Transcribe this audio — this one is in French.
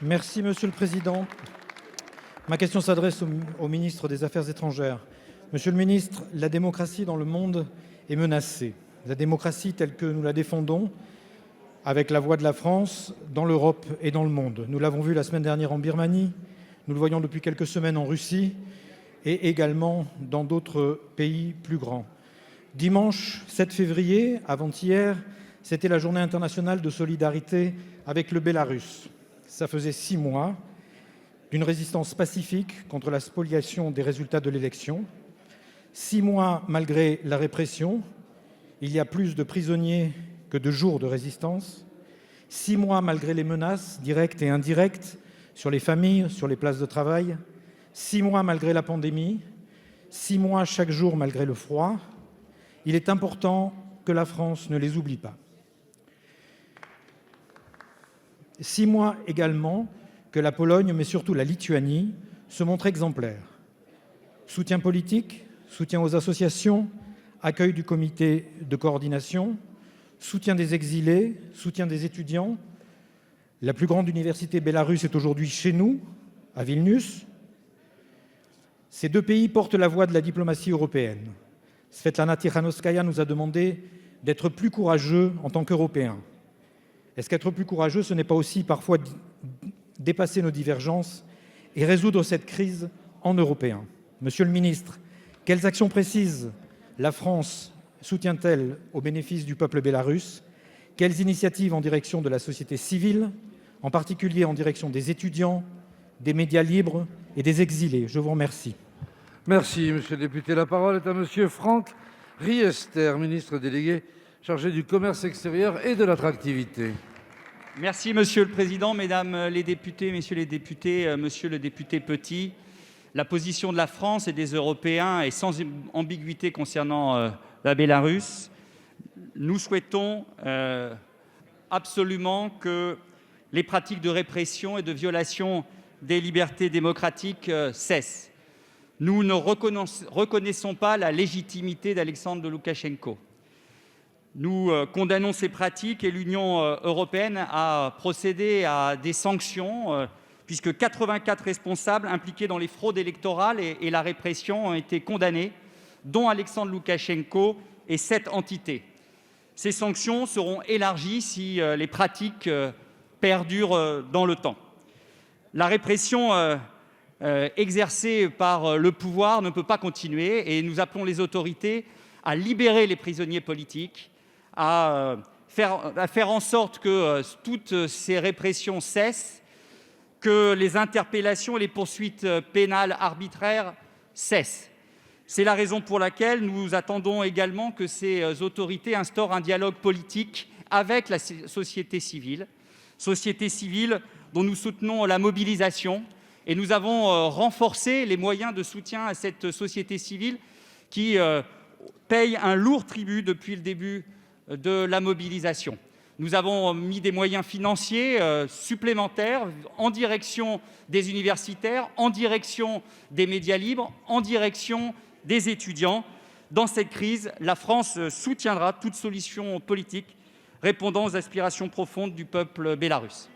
Merci Monsieur le Président. Ma question s'adresse au ministre des Affaires étrangères. Monsieur le ministre, la démocratie dans le monde est menacée. La démocratie telle que nous la défendons, avec la voix de la France, dans l'Europe et dans le monde. Nous l'avons vu la semaine dernière en Birmanie, nous le voyons depuis quelques semaines en Russie et également dans d'autres pays plus grands. Dimanche 7 février, avant-hier, c'était la journée internationale de solidarité avec le Bélarus. Ça faisait 6 mois d'une résistance pacifique contre la spoliation des résultats de l'élection. 6 mois malgré la répression, il y a plus de prisonniers que de jours de résistance. 6 mois malgré les menaces directes et indirectes sur les familles, sur les places de travail. 6 mois malgré la pandémie. 6 mois chaque jour malgré le froid. Il est important que la France ne les oublie pas. 6 mois également que la Pologne, mais surtout la Lituanie, se montrent exemplaires. Soutien politique, soutien aux associations, accueil du comité de coordination, soutien des exilés, soutien des étudiants. La plus grande université bélarusse est aujourd'hui chez nous, à Vilnius. Ces deux pays portent la voix de la diplomatie européenne. Svetlana Tikhanovskaya nous a demandé d'être plus courageux en tant qu'Européens. Est-ce qu'être plus courageux, ce n'est pas aussi parfois dépasser nos divergences et résoudre cette crise en Européens? Monsieur le ministre, quelles actions précises la France soutient-elle au bénéfice du peuple bélarusse? Quelles initiatives en direction de la société civile, en particulier en direction des étudiants, des médias libres et des exilés? Je vous remercie. Merci, monsieur le député. La parole est à monsieur Franck Riester, ministre délégué chargé du commerce extérieur et de l'attractivité. Merci, Monsieur le Président, Mesdames les députés, Messieurs les députés, Monsieur le député Petit. La position de la France et des Européens est sans ambiguïté concernant la Bélarus. Nous souhaitons absolument que les pratiques de répression et de violation des libertés démocratiques cessent. Nous ne reconnaissons pas la légitimité d'Alexandre Loukachenko. Nous condamnons ces pratiques et l'Union européenne a procédé à des sanctions puisque 84 responsables impliqués dans les fraudes électorales et la répression ont été condamnés, dont Alexandre Loukachenko et 7 entités. Ces sanctions seront élargies si les pratiques perdurent dans le temps. La répression exercée par le pouvoir ne peut pas continuer et nous appelons les autorités à libérer les prisonniers politiques, à faire en sorte que toutes ces répressions cessent, que les interpellations et les poursuites pénales arbitraires cessent. C'est la raison pour laquelle nous attendons également que ces autorités instaurent un dialogue politique avec la société civile dont nous soutenons la mobilisation, et nous avons renforcé les moyens de soutien à cette société civile qui paye un lourd tribut depuis le début de la mobilisation. Nous avons mis des moyens financiers supplémentaires en direction des universitaires, en direction des médias libres, en direction des étudiants. Dans cette crise, la France soutiendra toute solution politique répondant aux aspirations profondes du peuple bélarusse.